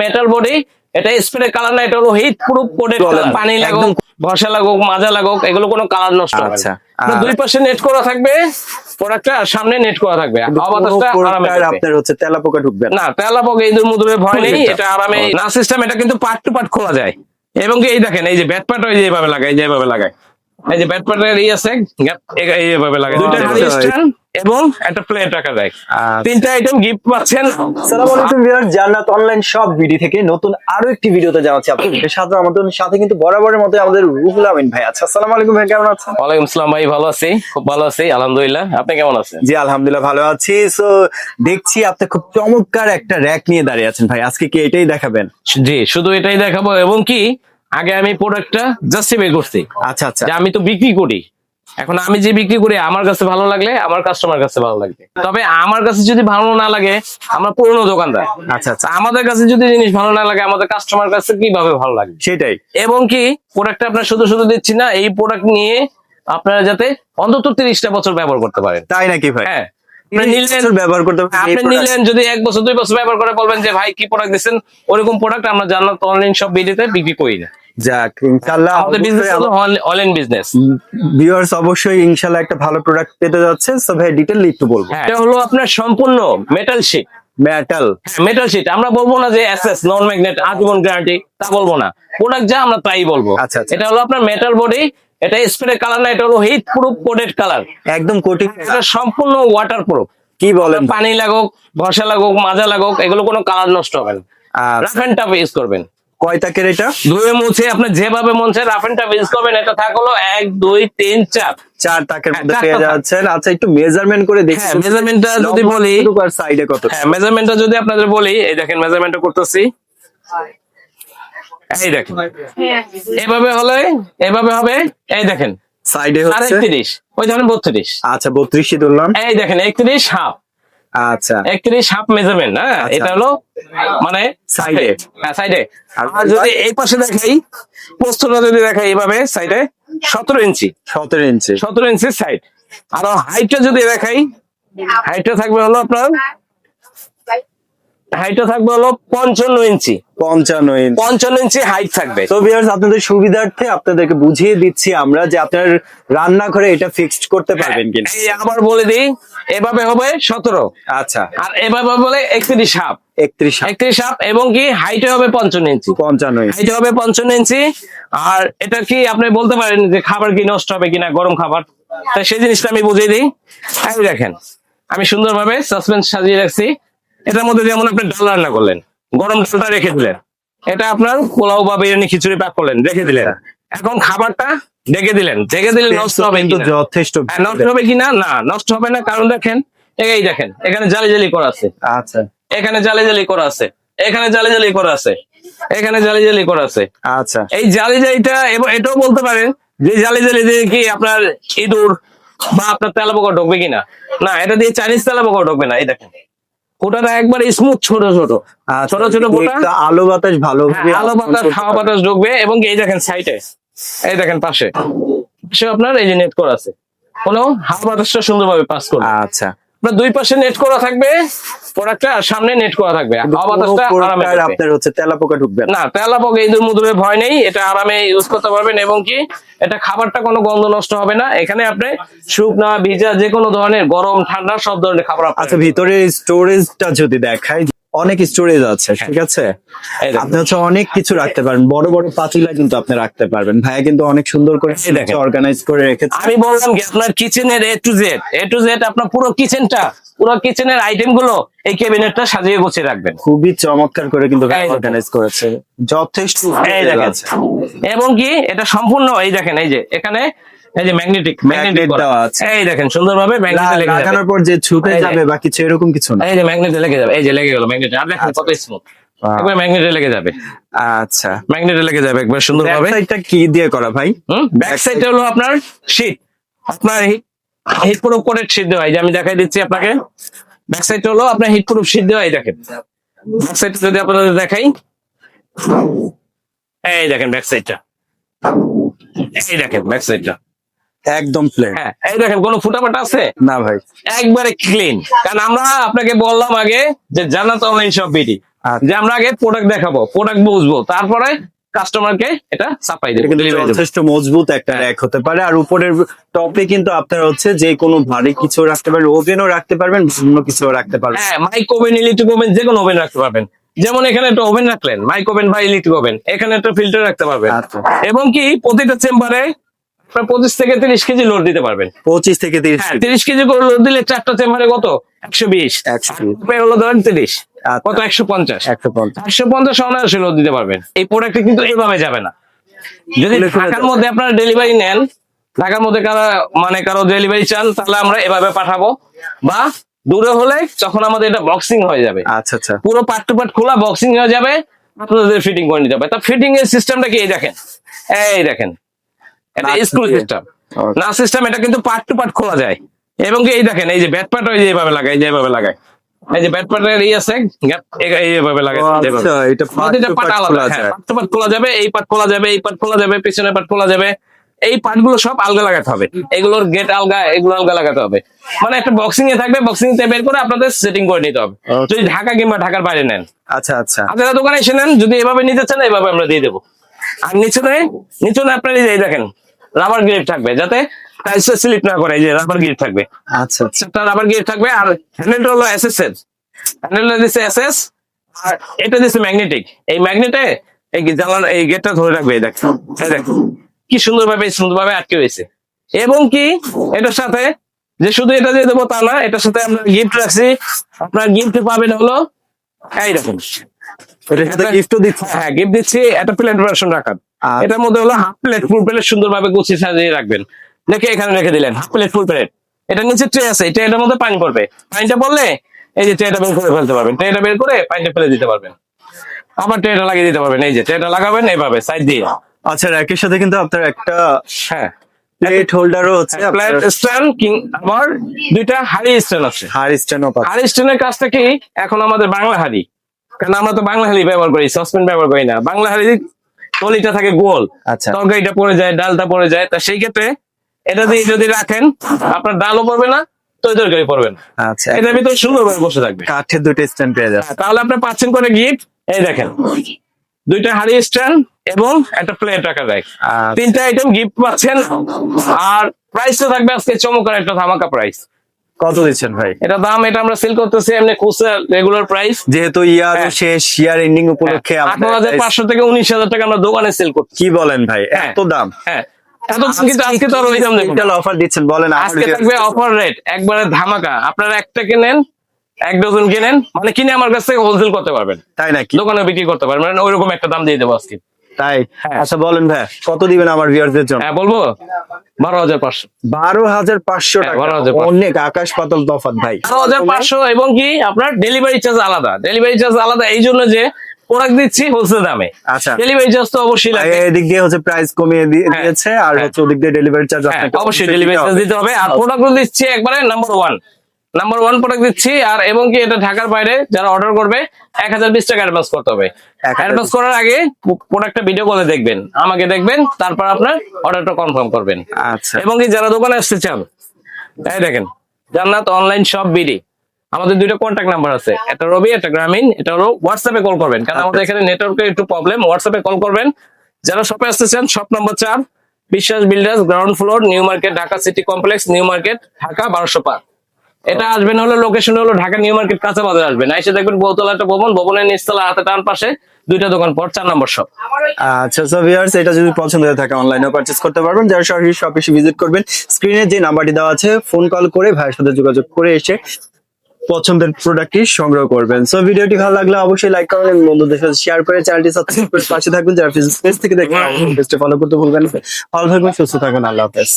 Metal body, এটা spray colour না, এটা হলো হিট প্রুফ কোটেড কালার। পানি লাগুক, ঘষা লাগুক, মাজা লাগুক, এগুলো কোনো কালার নষ্ট হবে না। আপনার দুই পাশে নেট করা থাকবে প্রোডাক্টটা, আর সামনে নেট করা থাকবে। বাতাসটা আরামে ঢুকবে। আপনার হচ্ছে তেলাপোকা ঢুকবে না, তেলাপোকা ইঁদুর মুদুরের ভয় নেই, এটা আরামে না সিস্টেম। এটা কিন্তু পার্ট টু পার্ট খোলা যায়। এবং কি এই দেখেন, এই যে ব্যাট পার্ট ওই যে এইভাবে লাগায়, এই যে এইভাবে লাগায়, এই যে ব্যাট পার্টের এই আছে গ্যাপ, এইভাবে লাগায়। দুইটা স্ট্যান্ড এবং একটা প্লেট রাখা যায়। তিনটা আইটেম গিফট পাচ্ছেন। আসসালামু আলাইকুম ভিউয়ার, জান্নাত অনলাইন শপ ভিডি থেকে নতুন আরো একটি ভিডিওতে যাচ্ছি আপনাদের সাথে। আমাদের সাথে কিন্তু বরাবরের মতো আমাদের রুহুল আমিন ভাই আছে। আসসালামু আলাইকুম ভাই, কেমন আছেন? ওয়ালাইকুম আসসালাম ভাই, ভালো আছি, খুব ভালো আছি আলহামদুলিল্লাহ। আপনি কেমন আছেন? জি আলহামদুলিল্লাহ ভালো আছি। সো দেখছি আপনি খুব চমৎকার একটা র‍্যাক নিয়ে দাঁড়িয়ে আছেন ভাই, আজকে কি এটাই দেখাবেন? জি, শুধু এটাই দেখাবো। এবং কি আগে আমি প্রোডাক্টটা জাস্টিফাই করছি। আচ্ছা আচ্ছা, যে আমি তো বিক্রি করি, এখন আমি যে বিক্রি করি আমার কাছে ভালো লাগলে আমার কাস্টমার কাছে ভালো লাগবে। তবে আমার কাছে যদি ভালো না লাগে, আমরা পুরনো দোকানদার, আচ্ছা আচ্ছা, আমাদের কাছে যদি জিনিস ভালো না লাগে আমাদের কাস্টমার কাছে কিভাবে ভালো লাগবে? সেটাই। এবং কি প্রোডাক্টটা আপনার শুধু শুধু দিচ্ছি না, এই প্রোডাক্ট নিয়ে আপনারা যাতে অন্তত 30টা বছর ব্যবহার করতে পারেন। তাই নাকি ভাই? হ্যাঁ, ব্যবহার করতে আপনি নিলেন, যদি 1 বছর 2 বছর ব্যবহার করে বলবেন যে ভাই কি প্রোডাক্ট দিচ্ছেন, ওরকম প্রোডাক্ট আমরা জান্নাত অনলাইন শপ ভিডিওতে বিক্রি করি না। যাক ইনশাআল্লাহ আমাদের বিজনেস হলো অনলাইন বিজনেস। ভিউয়ার্স অবশ্যই ইনশাআল্লাহ একটা ভালো প্রোডাক্ট পেতে যাচ্ছে। সো ভাই ডিটেইলি একটু বলবো। এটা হলো আপনার সম্পূর্ণ metal sheet. Metal, metal sheet আমরা বলবো না যে এসএস নন ম্যাগনেট আজীবন গ্যারান্টি, তা বলবো না। প্রোডাক্ট যা আমরা তাই বলবো। আচ্ছা আচ্ছা, এটা হলো আপনার মেটাল বডি, এটা স্প্রে কালার না, এটা হলো হিট প্রুফ কোটেড কালার। একদম কোটিং, এটা সম্পূর্ণ ওয়াটার প্রুফ। কি বলেন? পানি লাগুক, ঘষা লাগুক, মাজা লাগুক, এগুলো কোনো কালার নষ্ট হবে না। রাফ এন্ড টাফ ইউজ করবেন। কয় তাকের এটা? ধুয়ে মুছে আপনি যেভাবে মন চায় রাফ এন্ড টাফ ইউজ করবেন। এটা থাক হলো 1 2 3 4 4 তাকের মধ্যে পেয়ে যাচ্ছেন। আচ্ছা একটু মেজারমেন্ট করে দেখি। হ্যাঁ, মেজারমেন্টটা যদি বলি, আর সাইডে কত? হ্যাঁ, মেজারমেন্টটা যদি আপনাদের বলি, এই দেখেন মেজারমেন্টটা করতেছি। এই দেখেন এভাবে হলে এভাবে হবে। এই দেখেন সাইডে হচ্ছে 30, ওই ধরেন 32। আচ্ছা 32 ধরলাম। এই দেখেন 31 হাফ। আচ্ছা 31 হাফ মেজারমেন্ট। হ্যাঁ, এটা হলো মানে সাইডে। হ্যাঁ, সাইডে। আর যদি এই পাশে দেখাই, প্রস্থটা যদি দেখাই এইভাবে সাইডে 17 ইঞ্চি। 17 ইঞ্চি, 17 ইঞ্চি সাইড। আর হাইটটা যদি দেখাই, হাইটটা থাকবে হলো আপনার, হাইটটা থাকবে হলো 55 ইঞ্চি। 55 ইঞ্চি, 55 ইঞ্চি হাইট থাকবে। তো ভিউয়ার্স আপনাদের সুবিধার্থে আপনাদেরকে বুঝিয়ে দিচ্ছি আমরা যে আপনার রান্নাঘরে এটা ফিক্সড করতে পারবেন কিনা। এই আবার বলে দিই, এভাবে হবে 17, আচ্ছা আর এভাবে বলে 31 হাফ। 31 31 হাফ। এবং কি হাইটে হবে 55 ইঞ্চি। 55 ইঞ্চি, হাইটে হবে 55 ইঞ্চি। আর এটা কি আপনি বলতে পারেন যে খাবার কি নষ্ট হবে কিনা, গরম খাবার, তাই সেই জিনিসটা আমি বুঝিয়ে দিই। এই দেখেন আমি সুন্দরভাবে সাসপেন্স সাজিয়ে রাখছি। এটার মধ্যে যেমন আপনি ডাল রান্না করলেন, গরম ডালটা রেখে দিলেন, এটা আপনার পোলাও বা বিরিয়ানি খিচুড়ি পাক করলেন, রেখে দিলেন। এখন খাবারটা ঢেকে দিলেন, ঢেকে দিলে নষ্ট হবে কিন্তু কিনা? যথেষ্ট। নষ্ট হবে কিনা? না, নষ্ট হবে না। কারণ দেখেন, এই দেখেন এখানে জালি জালি করা আছে, আচ্ছা এখানে জালি জালি করা আছে, এখানে জালি জালি করা আছে, এখানে জালি জালি করা আছে। আচ্ছা, এই জালি জালিটা, এবং এটাও বলতে পারেন যে জালি জালি দিয়ে কি আপনার ইঁদুর বা আপনার তেলাপোকা ঢুকবে কিনা? না, এটা দিয়ে চাইনিজ তেলাপোকা ঢুকবে না। এই দেখেন ফোটাটা একবার স্মুথ, ছোট ছোট ছোট ছোট ফোটা। আলো বাতাস ভালো, আলো বাতাস, হাওয়া বাতাস ঢুকবে। এবং এই দেখেন সাইডে, এই দেখেন পাশে আপনার এই যে নেট করা আছে, কোনো হাওয়া বাতাসটা সুন্দরভাবে পাস করবে। আচ্ছা আপনার দুই পাশে নেট করা থাকবে প্রোডাক্টটা, আর সামনে নেট করা থাকবে। হাওয়া বাতাসটা আরামে ঢুকবে। আপনার হচ্ছে তেলাপোকা ঢুকবে না, তেলাপোকা ইঁদুর মুদুরের ভয় নেই, এটা আরামে ইউজ করতে পারবেন। এবং কি এটা খাবারটা কোনো গন্ধ নষ্ট হবে না। এখানে আপনি শুকনা ভিজা যে কোনো ধরনের গরম ঠান্ডা সব ধরনের খাবার। আচ্ছা ভিতরে স্টোরেজটা যদি দেখাই, অনেক স্টোরেজ আছে, ঠিক আছে। আপনি হচ্ছে অনেক কিছু রাখতে পারেন, বড় বড় পাতিলা কিন্তু আপনি রাখতে পারবেন। ভাইয়া কিন্তু অনেক সুন্দর করে অর্গানাইজ করে রেখেছে। আমি বললাম কি আপনার কিচেনের এ টু জেড আপনার পুরো কিচেনটা, পুরো কিচেনের আইটেম গুলো এই ক্যাবিনেটটা সাজিয়ে গুছিয়ে রাখবেন। খুবই চমৎকার করে কিন্তু অর্গানাইজ করেছে, যথেষ্ট। এবং কি এটা সম্পূর্ণ এই দেখেন, এই যে এখানে এই যে ম্যাগনেটিক দেওয়া আছে। এই দেখেন সুন্দরভাবে ম্যাগনেটে লেগে যাবে। লাগানোর পর যে ছুটে যাবে বা কিছু এরকম কিছু না, এই যে ম্যাগনেটে লেগে যাবে, এই যে লেগে গেল ম্যাগনেটে। আর দেখেন কত স্মুথ, একবার ম্যাগনেটে লেগে যাবে। আচ্ছা ম্যাগনেটে লেগে যাবে একবার সুন্দরভাবে। ব্যাক সাইডটা কি দিয়ে করা ভাই? ব্যাক সাইডটা হলো আপনার শীট, আপনার হিট প্রুফ কোটেড শীট দেওয়া। এই যে আমি দেখাই দিচ্ছি আপনাকে, ব্যাক সাইডটা হলো আপনার হিট প্রুফ শীট দেওয়া। এই দেখেন ব্যাক সাইডটা যদি আপনাদের দেখাই, এই দেখেন ব্যাক সাইডটা, এই দেখেন ব্যাক সাইডটা একদম প্লেন। হ্যাঁ, এই দেখেন কোনো ফুটাফাটা আছে না ভাই, একবারে ক্লিন। কারণ আমরা আপনাকে বললাম আগে যে জান্নাত অনলাইন শপ বিডি, আচ্ছা। যে আমরা আগে প্রোডাক্ট দেখাবো, প্রোডাক্ট বুঝবো, তারপরে কাস্টমারকে এটা সাপ্লাই এটা দেবো, কিন্তু ডেলিভারি দেবো। যথেষ্ট মজবুত একটা র্যাক হতে পারে। আর উপরের টপে কিন্তু আপনার হচ্ছে যে কোনো ভারী কিছু রাখতে পারবেন, ওভেনও রাখতে পারবেন, বিভিন্ন কিছু রাখতে পারবেন। হ্যাঁ, মাইক ওভেন, ইলেকট্রিক ওভেন, যে কোনো ওভেন রাখতে পারবেন। যেমন এখানে একটা ওভেন রাখলেন, মাইক ওভেন বা ইলেকট্রিক ওভেন, এখানে একটা ফিল্টার রাখতে পারবেন। আচ্ছা। এবং কি প্রতিটা চেম্বারে 25 থেকে 30 কেজি লোড দিতে পারবেন। 25 থেকে 30 হ্যাঁ, 30 কেজি করে লোড দিলে 4টা চেম্বারে কত? 120। 120 হলো ধরেন 30, আচ্ছা। কত? 150। 150 150 অনায়াসে লোড দিতে পারবেন। এই প্রোডাক্টে কিন্তু এইভাবে যাবে না। যদি খুলে খুলে ঢাকার যাবে। মধ্যে আপনারা ডেলিভারি নেন, ঢাকার মধ্যে কারো ডেলিভারি চান, তাহলে আমরা এভাবে পাঠাবো। বা দূরে হলে তখন আমাদের এটা বক্সিং হয়ে যাবে, আচ্ছা আচ্ছা। পুরো পার্ট টু পার্ট খোলা বক্সিং হয়ে যাবে, আপনাদের ফিটিং করে নিতে হবে। তা ফিটিং এর সিস্টেমটা কি? এই দেখেন, এই দেখেন, এটা নাট স্ক্রু দিয়ে। System Okay. না, সিস্টেম। এটা কিন্তু পার্ট টু পার্ট খোলা যায়। এবং কি এই দেখেন, এই যে ব্যাট পার্ট ওই যে এইভাবে লাগায়, এইভাবে লাগায়, এই যে ব্যাট পার্টের এই আছে gap, এইভাবে লাগায়, ও এইভাবে। আচ্ছা, এটা প্রতিটা part পার্ট to part আলাদা, খোলা হ্যাঁ, যায়। পার্ট টু পার্ট খোলা যাবে, এই পার্ট খোলা যাবে, এই পার্ট খোলা যাবে, পিছনের পার্ট খোলা যাবে। এই পার্ট গুলো সব আলগা লাগাতে হবে, এগুলোর গেট আলগা, এগুলো আলগা লাগাতে হবে। মানে একটা বক্সিং এ থাকবে, বক্সিং তে বের করে আপনাদের সেটিং করে নিতে হবে। Okay. যদি ঢাকা কিংবা ঢাকার বাইরে নেন, আচ্ছা আচ্ছা। আপনারা দোকানে এসে নেন, যদি এভাবে নিতে চান এভাবে আমরা দিয়ে দেবো। আর নিচে আপনার এই দেখেন রাবার গ্রিপ থাকবে, যাতে টাইলস স্লিপ না করে, এই যে রাবার গ্রিপ থাকবে, আচ্ছা আচ্ছা। একটা রাবার গ্রিপ থাকবে। আর হ্যান্ডেলটা হলো এসএস এর, হ্যান্ডেলটা দিচ্ছে এসএস, আর এটা দিচ্ছে ম্যাগনেটিক। এই ম্যাগনেটে এই জানলা, এই গেটটা ধরে রাখবে। এই দেখেন, এই দেখেন কি সুন্দরভাবে আটকে হয়েছে। এবং কি এটার সাথে যে শুধু এটা দিয়ে দেবো তা না, এটার সাথে আমরা গিফট রাখছি। আপনার গিফট পাবেন হলো এই দেখুন, এটার সাথে গিফটও দিচ্ছে। হ্যাঁ, গিফট দিচ্ছি একটা প্লেট ভার্সন রাখার। আচ্ছা। এটার মধ্যে হলো হাফ প্লেট, ফুল প্লেট সুন্দরভাবে গুছিয়ে সাজিয়ে রাখবেন। রেখে এখানে রেখে দিলেন হাফ প্লেট, ফুল প্লেট। এটা নিচে ট্রে আছে, ট্রেটার মধ্যে পানি পড়বে। পানিটা পড়লে এই যে ট্রেটা বের করে ফেলতে পারবেন, ট্রেটা বের করে পানিটা ফেলে দিতে পারবেন। আবার ট্রেটা লাগিয়ে দিতে পারবেন, এই যে ট্রেটা লাগাবেন এইভাবে সাইড দিয়ে। আচ্ছা, র্যাকের সাথে কিন্তু আপনার একটা হ্যাঁ, প্লেট হোল্ডারও হচ্ছে, প্লেট স্ট্যান্ড, আবার দুইটা হাড়ি স্ট্যান্ড আছে। হার স্ট্যান্ডও পাচ্ছে। হাড়ি স্ট্যান্ডের কাজটা কি? এখন আমাদের বাংলা হাড়ি, কারণ আমরা তো বাংলা হাড়ি ব্যবহার করি, সসপ্যান ব্যবহার করি না। বাংলা হাড়ি তলিটা থাকে গোল, আচ্ছা। তরকারিটা পড়ে যায়, ডালটা পড়ে যায়। তা সেই ক্ষেত্রে এটা দিয়ে যদি রাখেন, আপনার ডালও পড়বে না, তরকারি পড়বে না। আচ্ছা, এটার ভিতরে সুন্দরভাবে বসে থাকবে। কাঠের দুটো স্ট্যান্ড পেয়ে যাচ্ছে। তাহলে আপনি পাচ্ছেন করে গিফট, এই দেখেন, দুইটা হাড়ি স্ট্যান্ড এবং একটা প্লেট রাখা যায়। আচ্ছা। 3টা আইটেম গিফট পাচ্ছেন। আর প্রাইসটা থাকবে আজকে চমৎকার একটা ধামাকা প্রাইস। কত দিচ্ছেন ভাই? এটা দাম, এটা আমরা সেল করতেছি এমনি খুচরা রেগুলার প্রাইস, যেহেতু ইয়ার হ্যাঁ। শেষ, ইয়ার এন্ডিং উপলক্ষে আমাদের 18,500 থেকে 19,000 টাকা আমরা দোকানে সেল করছি। কি বলেন ভাই, হ্যাঁ। এত দাম? হ্যাঁ, এত দাম, কিন্তু আজকে তো আর ওই দাম দেখুন। অফার দিচ্ছেন বলেন। আজকে থাকবে অফার রেট, একবারে ধামাকা। আপনারা একটা কিনেন, 1 ডজন কিনেন, মানে কিনে আমার কাছ থেকে হোলসেল করতে পারবেন, তাই নাকি? দোকানে বিক্রি করতে পারবেন। মানে ওইরকম একটা দাম দিয়ে দেবো আজকে। তাই? হ্যাঁ। আচ্ছা বলেন ভাই, কত দিবেন আমার ভিউয়ারদের জন্য? হ্যাঁ, বলবো 12,500। 12,500 হ্যাঁ, টাকা, 12,500 অনেক আকাশ পাতাল তফাৎ ভাই। 12,500। এবং কি আপনার ডেলিভারি চার্জ আলাদা, ডেলিভারি চার্জ আলাদা এই জন্য যে প্রোডাক্ট দিচ্ছি হোলসেল দামে। আচ্ছা। ডেলিভারি চার্জ তো অবশ্যই ভাই, লাগবে। এদিক দিয়ে হচ্ছে প্রাইস কমিয়ে হ্যাঁ। দিয়েছে, আর হ্যাঁ। হচ্ছে ওদিক দিয়ে ডেলিভারি চার্জ হ্যাঁ, আপনাকে অবশ্যই ডেলিভারি চার্জ দিতে হবে। আর প্রোডাক্ট দিচ্ছি একবারে নাম্বার ওয়ান প্রোডাক্ট দিচ্ছি। আর এবং কি এটা ঢাকার বাইরে যারা অর্ডার করবে 1020 টাকা অ্যাডভান্স করতে হবে। 1020 অ্যাডভান্স করার আগে প্রোডাক্টটা ভিডিও কলে দেখবেন, আমাকে দেখবেন, তারপর আপনার অর্ডারটা কনফার্ম করবেন। আচ্ছা। এবং কি যারা দোকানে আসতে চান, এই দেখেন জান্নাত অনলাইন শপ বিডি, আমাদের 2টা কন্ট্যাক্ট নাম্বার আছে, একটা রবি, একটা গ্রামীণ। এটা হলো হোয়াটসঅ্যাপে কল করবেন, কারণ আমাদের এখানে নেটওয়ার্কের একটু প্রবলেম। হোয়াটসঅ্যাপে কল করবেন। যারা শপে আসতে চান, শপ নম্বর 4, বিশ্বাস builders, ground floor, new market, Dhaka city complex, new market, Dhaka 1200 পার। এটা আসবেন হলো, লোকেশন হলো ঢাকা নিউ মার্কেট কাঁচা বাজার আসবেন। এসে দেখবেন বহুতলা একটা ভবন, ভবনের নিচতলা হাতে ডান পাশে 2টা দোকান পর 4 নম্বর শপ। আচ্ছা, সো ভিউয়ার্স, এটা যদি পছন্দ হয়ে থাকে অনলাইনেও পারচেজ করতে পারবেন। যারা সরাসরি শপে এসে ভিজিট করবেন, স্ক্রিনে যে নাম্বারটি দেওয়া আছে, ফোন কল করে ভাইয়ের সাথে যোগাযোগ করে এসে পছন্দের প্রোডাক্টটি সংগ্রহ করবেন। সো ভিডিওটি ভালো লাগলে অবশ্যই লাইক করবেন এবং বন্ধুদের সাথে শেয়ার করে চ্যানেলটি সাবস্ক্রাইব করে পাশে থাকবেন। যারা ফেসবুক পেজ থেকে দেখবেন, পেজটা ফলো করতে ভুলবেন না। ভালো থাকবেন, সুস্থ থাকবেন, আল্লাহ হাফেজ।